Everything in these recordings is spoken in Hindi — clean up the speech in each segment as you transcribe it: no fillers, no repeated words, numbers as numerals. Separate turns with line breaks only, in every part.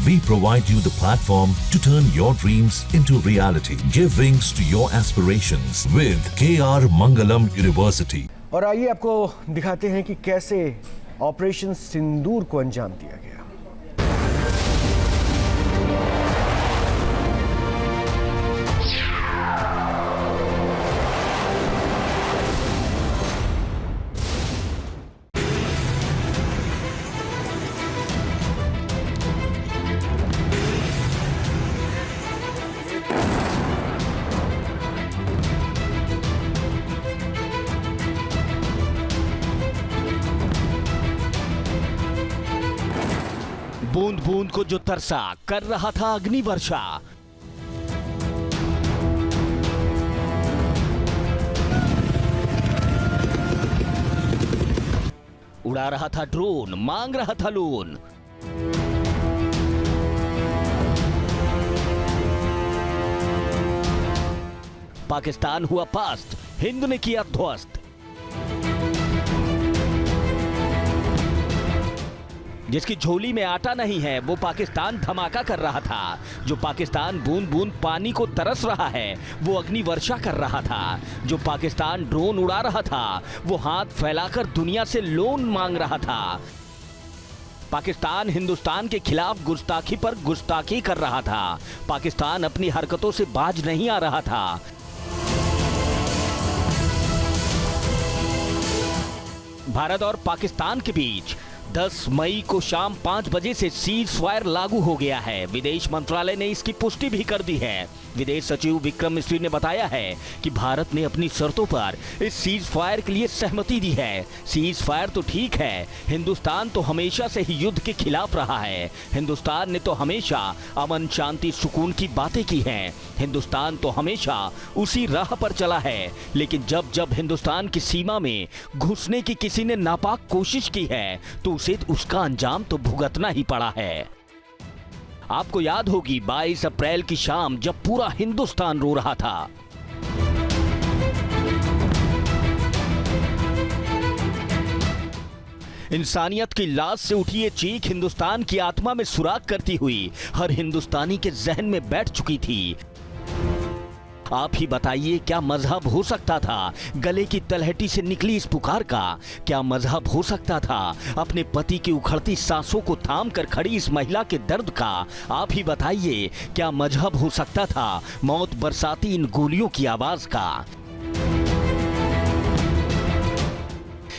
We provide you the platform to turn your dreams into reality. Give wings to your aspirations with KR Mangalam University.
और आइए आपको दिखाते हैं कि कैसे ऑपरेशन सिंदूर को अंजाम दिया गया।
बूंद बूंद को जो तरसा कर रहा था अग्नि वर्षा। उड़ा रहा था ड्रोन, मांग रहा था लोन। पाकिस्तान हुआ पास्ट, हिंद ने किया ध्वस्त। जिसकी झोली में आटा नहीं है वो पाकिस्तान धमाका कर रहा था। जो पाकिस्तान बूंद बूंद पानी को तरस रहा है वो अग्नि वर्षा कर रहा था। जो पाकिस्तान ड्रोन उड़ा रहा था वो हाथ फैलाकर दुनिया से लोन मांग रहा था। पाकिस्तान हिंदुस्तान के खिलाफ गुस्ताखी पर गुस्ताखी कर रहा था। पाकिस्तान अपनी हरकतों से बाज नहीं आ रहा था। भारत और पाकिस्तान के बीच 10 मई को शाम 5 बजे से सीज फायर लागू हो गया है। विदेश मंत्रालय ने इसकी पुष्टि भी कर दी है। विदेश सचिव विक्रम मिस्री ने बताया है कि भारत ने अपनी शर्तों पर इस सीज फायर के लिए सहमति दी है। सीज फायर तो ठीक है, हिंदुस्तान तो हमेशा से ही युद्ध के खिलाफ रहा है। हिंदुस्तान ने तो हमेशा अमन शांति सुकून की बातें की हैं। हिंदुस्तान तो हमेशा उसी राह पर चला है। लेकिन जब जब हिंदुस्तान की सीमा में घुसने की किसी ने नापाक कोशिश की है तो उसे उसका अंजाम तो भुगतना ही पड़ा है। आपको याद होगी 22 अप्रैल की शाम जब पूरा हिंदुस्तान रो रहा था। इंसानियत की लाश से उठी ये चीख हिंदुस्तान की आत्मा में सुराग करती हुई हर हिंदुस्तानी के जहन में बैठ चुकी थी। आप ही बताइए क्या मजहब हो सकता था गले की तलहटी से निकली इस पुकार का? क्या मजहब हो सकता था अपने पति की उखड़ती सांसों को थाम कर खड़ी इस महिला के दर्द का? आप ही बताइए क्या मजहब हो सकता था मौत बरसाती इन गोलियों की आवाज का?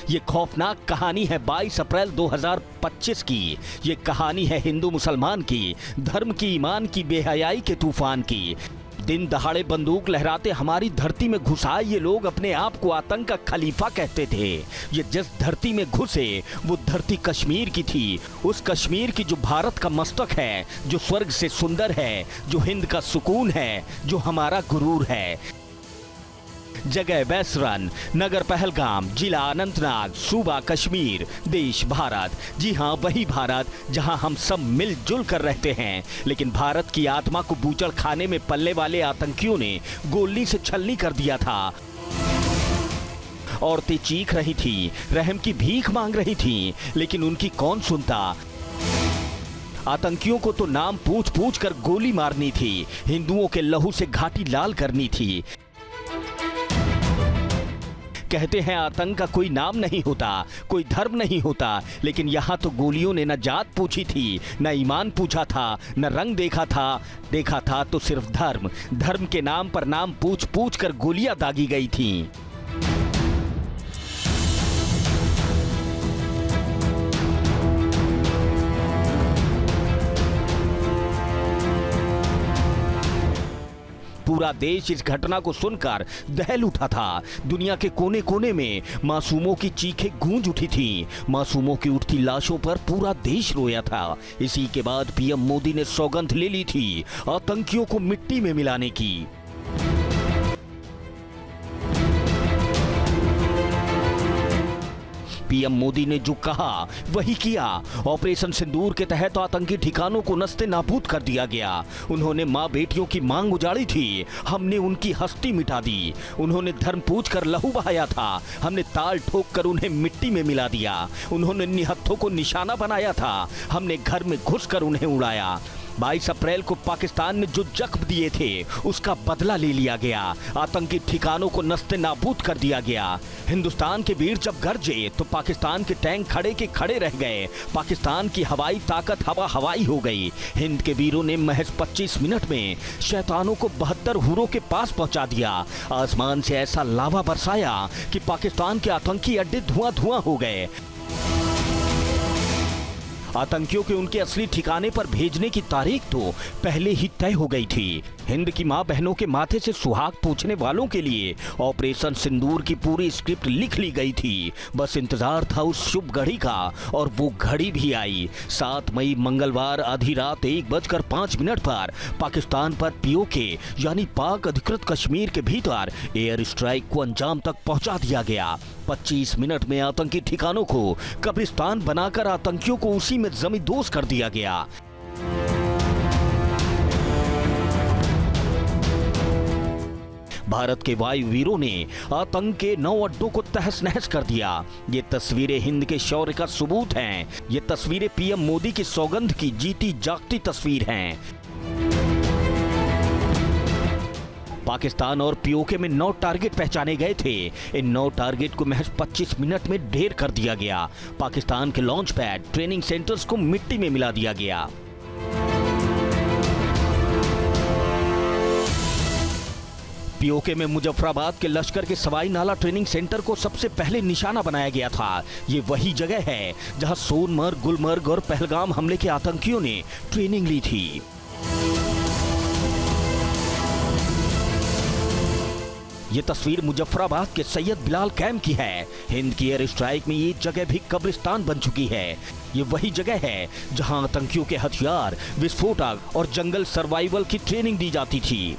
ये खौफनाक कहानी है 22 अप्रैल 2025 की। ये कहानी है हिंदू मुसलमान की, धर्म की, ईमान की, बेहयाई के तूफान की। दिन दहाड़े बंदूक लहराते हमारी धरती में घुसाए ये लोग अपने आप को आतंक का खलीफा कहते थे। ये जिस धरती में घुसे वो धरती कश्मीर की थी। उस कश्मीर की जो भारत का मस्तक है, जो स्वर्ग से सुंदर है, जो हिंद का सुकून है, जो हमारा गुरूर है। जगह वैसरन, नगर पहलगाम, जिला अनंतनाग, सूबा कश्मीर, देश भारत। जी हाँ, वही भारत जहां हम सब मिलजुल कर रहते हैं। लेकिन भारत की आत्मा को बूचड़ खाने में पलने वाले आतंकियों ने गोली से छलनी कर दिया था। औरतें चीख रही थी, रहम की भीख मांग रही थी, लेकिन उनकी कौन सुनता। आतंकियों को तो नाम पूछ पूछ कर गोली मारनी थी, हिंदुओं के लहू से घाटी लाल करनी थी। कहते हैं आतंक का कोई नाम नहीं होता, कोई धर्म नहीं होता, लेकिन यहाँ तो गोलियों ने न जात पूछी थी, न ईमान पूछा था, न रंग देखा था तो सिर्फ धर्म। धर्म के नाम पर नाम पूछ पूछ कर गोलियां दागी गई थीं। पूरा देश इस घटना को सुनकर दहल उठा था। दुनिया के कोने कोने में मासूमों की चीखें गूंज उठी थीं। मासूमों की उठती लाशों पर पूरा देश रोया था। इसी के बाद पीएम मोदी ने सौगंध ले ली थी आतंकियों को मिट्टी में मिलाने की। पीएम मोदी ने जो कहा वही किया। ऑपरेशन सिंदूर के तहत आतंकी ठिकानों को नस्ते नाबूद कर दिया गया। उन्होंने मां बेटियों की मांग उजाड़ी थी, हमने उनकी हस्ती मिटा दी। उन्होंने धर्म पूछ कर लहू बहाया था, हमने ताल ठोक कर उन्हें मिट्टी में मिला दिया। उन्होंने निहत्थों को निशाना बनाया था, हमने घर में घुस कर उन्हें उड़ाया। 22 अप्रैल को पाकिस्तान ने जो जख्म दिए थे उसका बदला ले लिया गया। आतंकी ठिकानों को नस्ते नाबूद कर दिया गया। हिंदुस्तान के वीर जब गरजे तो पाकिस्तान के टैंक खड़े के खड़े रह गए। पाकिस्तान की हवाई ताकत हवाई हो गई। हिंद के वीरों ने महज 25 मिनट में शैतानों को 72 हुरों के पास पहुंचा दिया। आसमान से ऐसा लावा बरसाया कि पाकिस्तान के आतंकी अड्डे धुआं धुआं हो गए। आतंकियों के उनके असली ठिकाने पर भेजने की तारीख तो पहले ही तय हो गई थी। हिंद की मां बहनों के माथे से सुहाग पूछने वालों के लिए ऑपरेशन सिंदूर की पूरी स्क्रिप्ट लिख ली गई थी। बस इंतजार था उस शुभ घड़ी का, और वो घड़ी भी आई। 7 मई मंगलवार आधी रात 1:05 पर पाकिस्तान पर पीओके यानी पाक अधिकृत कश्मीर के भीतर एयर स्ट्राइक को अंजाम तक पहुंचा दिया गया। 25 मिनट में आतंकी ठिकानों को कब्रिस्तान बनाकर आतंकियों को उसी में जमींदोज कर दिया गया। भारत के वायु वीरों ने आतंक के 9 अड्डों को तहस नहस कर दिया। ये तस्वीरें हिंद के शौर्य का सबूत हैं। ये तस्वीरें पीएम मोदी की सौगंध की जीती जागती तस्वीर हैं। पाकिस्तान और पीओके में 9 टारगेट पहचाने गए थे। इन 9 टारगेट को महज 25 मिनट में ढेर कर दिया गया। पाकिस्तान के लॉन्च पैड, ट्रेनिंग सेंटर्स को मिट्टी में मिला दिया गया। पीओके में मुजफ्फराबाद के लश्कर के सवाई नाला ट्रेनिंग सेंटर को सबसे पहले निशाना बनाया गया था। ये वही जगह है जहां सोनमर्ग, गुलमर्ग और पहलगाम हमले के आतंकियों ने ट्रेनिंग ली थी। ये तस्वीर मुजफ्फराबाद के सैयद बिलाल कैंप की है। हिंद की एयर स्ट्राइक में ये जगह भी कब्रिस्तान बन चुकी है। ये वही जगह है जहां आतंकियों के हथियार, विस्फोटक और जंगल सर्वाइवल की ट्रेनिंग दी जाती थी।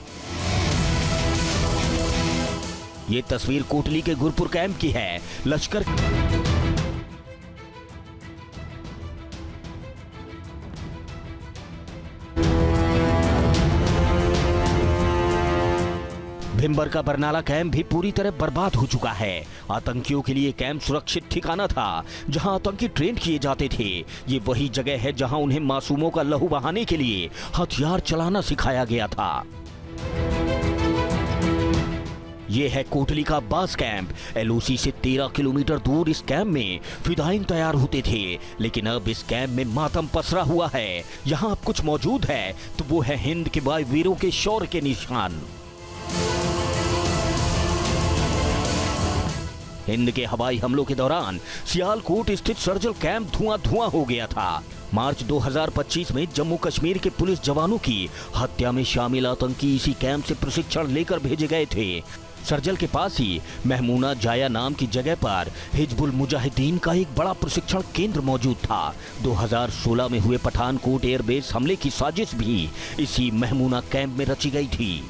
ये तस्वीर कोटली के गुरपुर कैंप की है। लश्कर भिम्बर का बरनाला कैंप भी पूरी तरह बर्बाद हो चुका है। आतंकियों के लिए कैंप सुरक्षित ठिकाना था जहां आतंकी ट्रेन किए जाते थे। ये वही जगह है जहां उन्हें मासूमों का लहू बहाने के लिए हथियार चलाना सिखाया गया था। ये है कोटली का अब्बास कैंप। एलओसी से 13 किलोमीटर दूर इस कैंप में फिदाइन तैयार होते थे, लेकिन अब इस कैंप में मातम पसरा हुआ है। यहाँ अब कुछ मौजूद है तो वो है हिंद के वायु वीरों के शौर्य के निशान। हिंद के हवाई हमलों के दौरान सियालकोट स्थित सर्जिकल कैंप धुआं धुआं हो गया था। मार्च 2025 में जम्मू कश्मीर के पुलिस जवानों की हत्या में शामिल आतंकी इसी कैंप से प्रशिक्षण लेकर भेजे गए थे। सर्जल के पास ही महमूना जाया नाम की जगह पर हिजबुल मुजाहिदीन का एक बड़ा प्रशिक्षण केंद्र मौजूद था। 2016 में हुए पठानकोट एयरबेस हमले की साजिश भी इसी महमूना कैंप में रची गई थी।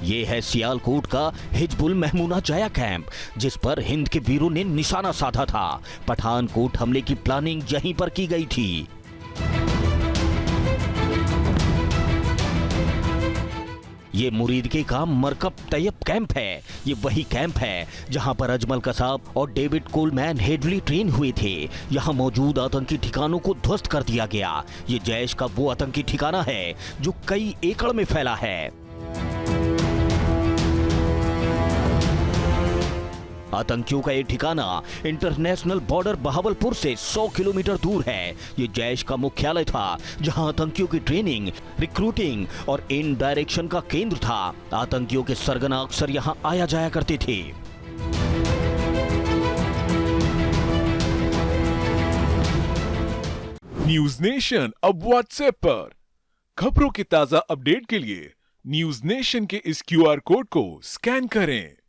ये है सियालकोट का हिजबुल महमूना जाया कैंप, जिस पर हिंद के वीरों ने निशाना साधा था। पठानकोट हमले की प्लानिंग यहीं पर की गई थी। ये मुरीदके का मरकब तैयब कैंप है। ये वही कैंप है जहां पर अजमल कसाब और डेविड कोलमैन हेडली ट्रेन हुए थे। यहां मौजूद आतंकी ठिकानों को ध्वस्त कर दिया गया। ये जैश का वो आतंकी ठिकाना है जो कई एकड़ में फैला है। आतंकियों का ये ठिकाना इंटरनेशनल बॉर्डर बहावलपुर से 100 किलोमीटर दूर है। ये जैश का मुख्यालय था जहां आतंकियों की ट्रेनिंग, रिक्रूटिंग और इन डायरेक्शन का केंद्र था। आतंकियों के सरगना अक्सर यहां आया जाया करते थे।
न्यूज नेशन अब व्हाट्सएप पर खबरों की ताजा अपडेट के लिए न्यूज नेशन के इस QR कोड को स्कैन करें।